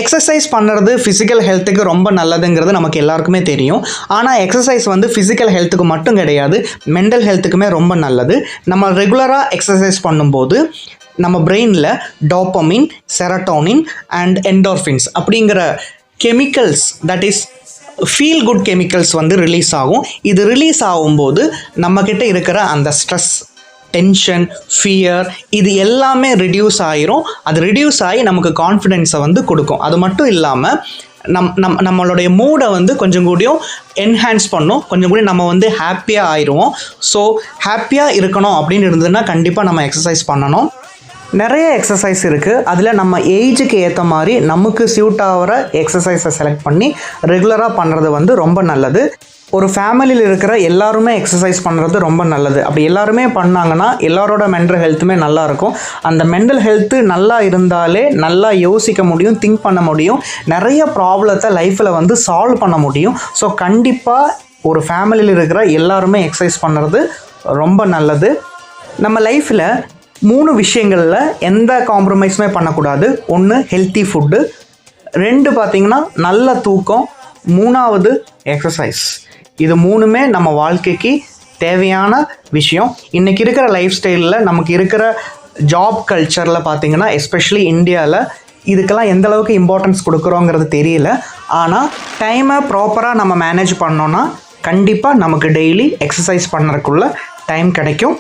Exercise பண்ணுறது physical ஹெல்த்துக்கு ரொம்ப நல்லதுங்கிறது நமக்கு எல்லாருக்குமே தெரியும். ஆனால் எக்ஸசைஸ் வந்து ஃபிசிக்கல் ஹெல்த்துக்கு மட்டும் கிடையாது, மென்டல் ஹெல்த்துக்குமே ரொம்ப நல்லது. நம்ம ரெகுலராக எக்ஸசைஸ் பண்ணும்போது நம்ம பிரெயினில் டோபமின், செரட்டோனின் அண்ட் என்டோர்ஃபின்ஸ் அப்படிங்கிற chemicals, that is feel good chemicals வந்து ரிலீஸ் ஆகும். இது ரிலீஸ் ஆகும்போது நம்மக்கிட்ட இருக்கிற அந்த ஸ்ட்ரெஸ், டென்ஷன், ஃபியர் இது எல்லாமே ரிடியூஸ் ஆகிரும். அது ரிடியூஸ் ஆகி நமக்கு கான்ஃபிடென்ஸை வந்து கொடுக்கும். அது மட்டும் இல்லாமல் நம்மளுடைய மூடை வந்து கொஞ்சம் கூடியும் என்ஹான்ஸ் பண்ணும், கொஞ்சம் கூட நம்ம வந்து ஹாப்பியாக ஆயிடுவோம். ஸோ ஹாப்பியாக இருக்கணும் அப்படின்னு இருந்ததுன்னா கண்டிப்பாக நம்ம எக்ஸசைஸ் பண்ணணும். நிறைய எக்ஸசைஸ் இருக்குது. அதில் நம்ம ஏஜுக்கு ஏற்ற மாதிரி நமக்கு சூட் ஆகிற எக்ஸசைஸை செலக்ட் பண்ணி ரெகுலராக பண்ணுறது வந்து ரொம்ப நல்லது. ஒரு ஃபேமிலியில் இருக்கிற எல்லாருமே எக்ஸசைஸ் பண்ணுறது ரொம்ப நல்லது. அப்படி எல்லாருமே பண்ணாங்கன்னா எல்லாரோட மென்டல் ஹெல்த்துமே நல்லாயிருக்கும். அந்த மென்டல் ஹெல்த்து நல்லா இருந்தாலே நல்லா யோசிக்க முடியும், திங்க் பண்ண முடியும், நிறைய ப்ராப்ளத்தை லைஃப்பில் வந்து சால்வ் பண்ண முடியும். ஸோ கண்டிப்பாக ஒரு ஃபேமிலியில் இருக்கிற எல்லாருமே எக்ஸசைஸ் பண்ணுறது ரொம்ப நல்லது. நம்ம லைஃப்பில் 3 விஷயங்களில் எந்த காம்ப்ரமைஸுமே பண்ணக்கூடாது. 1 ஹெல்த்தி ஃபுட்டு, 2 பார்த்திங்கன்னா நல்ல தூக்கம், 3வது எக்ஸசைஸ். இது 3மே நம்ம வாழ்க்கைக்கு தேவையான விஷயம். இன்றைக்கி இருக்கிற லைஃப் ஸ்டைலில் நமக்கு இருக்கிற ஜாப் கல்ச்சரில் பார்த்திங்கன்னா எஸ்பெஷலி இந்தியாவில் இதுக்கெல்லாம் எந்த அளவுக்கு இம்பார்ட்டன்ஸ் கொடுக்குறோங்கிறது தெரியல. ஆனால் டைமை ப்ராப்பராக நம்ம மேனேஜ் பண்ணோன்னா கண்டிப்பாக நமக்கு டெய்லி எக்ஸசைஸ் பண்ணுறதுக்குள்ள டைம் கிடைக்கும்.